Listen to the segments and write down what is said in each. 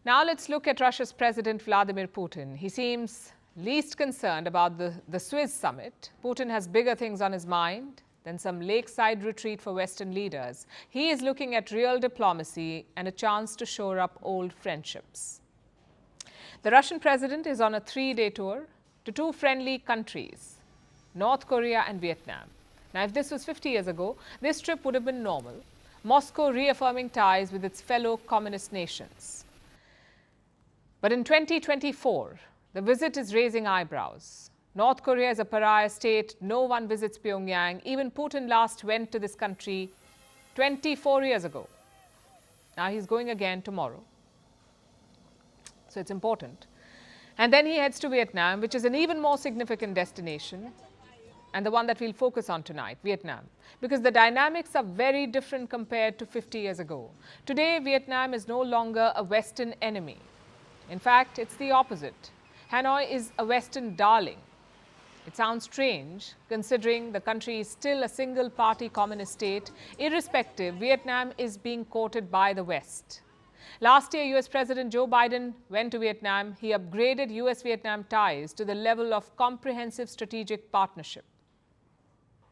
Now let's look at Russia's President Vladimir Putin. He seems least concerned about the Swiss summit. Putin has bigger things on his mind than some lakeside retreat for Western leaders. He is looking at real diplomacy and a chance to shore up old friendships. The Russian president is on a 3-day tour to 2 friendly countries, North Korea and Vietnam. Now, if this was 50 years ago, this trip would have been normal. Moscow reaffirming ties with its fellow communist nations. But in 2024, the visit is raising eyebrows. North Korea is a pariah state. No one visits Pyongyang. Even Putin last went to this country 24 years ago. Now he's going again tomorrow. So it's important. And then he heads to Vietnam, which is an even more significant destination, and the one that we'll focus on tonight, Vietnam, because the dynamics are very different compared to 50 years ago. Today, Vietnam is no longer a Western enemy. In fact, it's the opposite. Hanoi is a Western darling. It sounds strange, considering the country is still a single-party communist state. Irrespective, Vietnam is being courted by the West. Last year, US President Joe Biden went to Vietnam. He upgraded US-Vietnam ties to the level of comprehensive strategic partnership.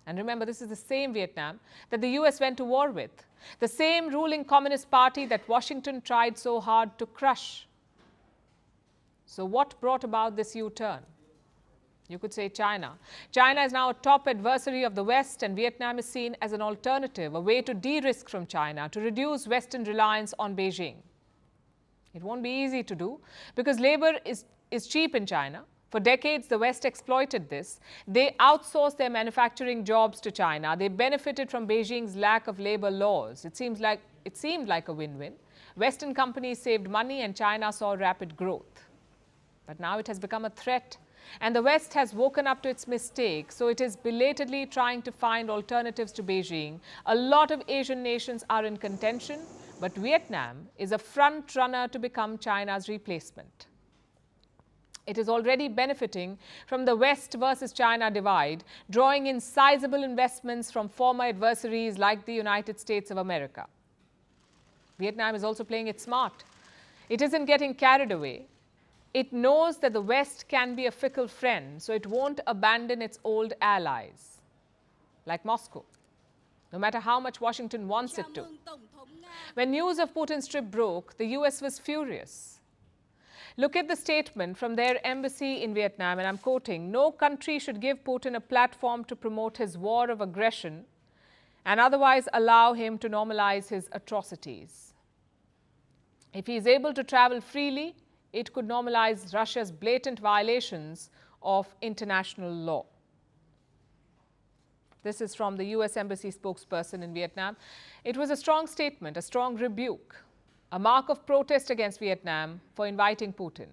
And remember, this is the same Vietnam that the US went to war with, the same ruling Communist Party that Washington tried so hard to crush. So what brought about this U-turn? You could say China. China is now a top adversary of the West, and Vietnam is seen as an alternative, a way to de-risk from China, to reduce Western reliance on Beijing. It won't be easy to do because labor is cheap in China. For decades, the West exploited this. They outsourced their manufacturing jobs to China. They benefited from Beijing's lack of labor laws. It seemed like a win-win. Western companies saved money and China saw rapid growth. But now it has become a threat. And the West has woken up to its mistake, so it is belatedly trying to find alternatives to Beijing. A lot of Asian nations are in contention, but Vietnam is a front runner to become China's replacement. It is already benefiting from the West versus China divide, drawing in sizable investments from former adversaries like the United States of America. Vietnam is also playing it smart. It isn't getting carried away. It knows that the West can be a fickle friend, so it won't abandon its old allies, like Moscow, no matter how much Washington wants it to. When news of Putin's trip broke, the US was furious. Look at the statement from their embassy in Vietnam, and I'm quoting, "No country should give Putin a platform to promote his war of aggression and otherwise allow him to normalize his atrocities. If he is able to travel freely, it could normalize Russia's blatant violations of international law." This is from the US Embassy spokesperson in Vietnam. It was a strong statement, a strong rebuke, a mark of protest against Vietnam for inviting Putin.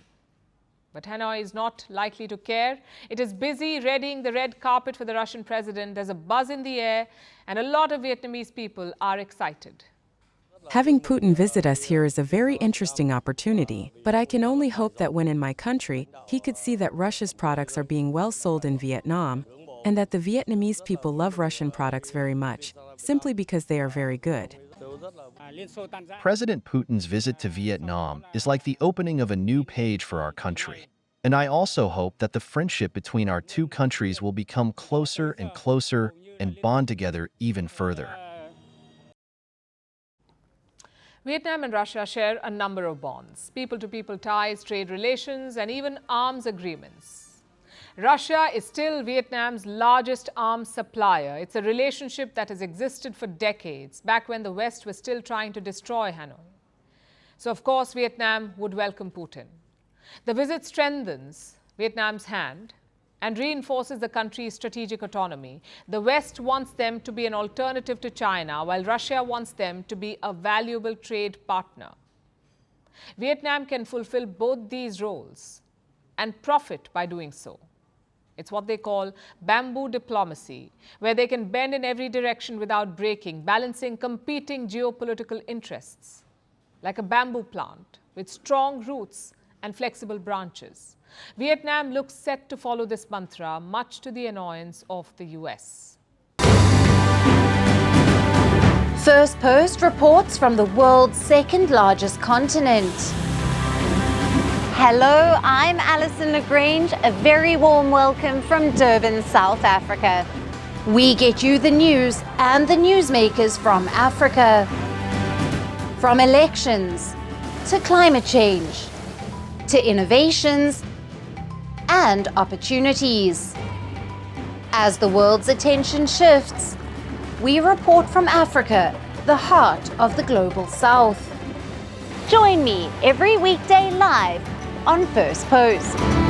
But Hanoi is not likely to care. It is busy readying the red carpet for the Russian president. There's a buzz in the air, and a lot of Vietnamese people are excited. Having Putin visit us here is a very interesting opportunity, but I can only hope that when in my country, he could see that Russia's products are being well sold in Vietnam, and that the Vietnamese people love Russian products very much, simply because they are very good. President Putin's visit to Vietnam is like the opening of a new page for our country. And I also hope that the friendship between our 2 countries will become closer and bond together even further. Vietnam and Russia share a number of bonds, people-to-people ties, trade relations, and even arms agreements. Russia is still Vietnam's largest arms supplier. It's a relationship that has existed for decades, back when the West was still trying to destroy Hanoi. So, of course, Vietnam would welcome Putin. The visit strengthens Vietnam's hand and reinforces the country's strategic autonomy. The West wants them to be an alternative to China, while Russia wants them to be a valuable trade partner. Vietnam can fulfill both these roles and profit by doing so. It's what they call bamboo diplomacy, where they can bend in every direction without breaking, balancing competing geopolitical interests, like a bamboo plant with strong roots and flexible branches. Vietnam looks set to follow this mantra, much to the annoyance of the US. Firstpost reports from the world's second largest continent. Hello, I'm Alison Lagrange. A very warm welcome from Durban, South Africa. We get you the news and the newsmakers from Africa. From elections to climate change to innovations and opportunities. As the world's attention shifts, we report from Africa, the heart of the global South. Join me every weekday live on Firstpost.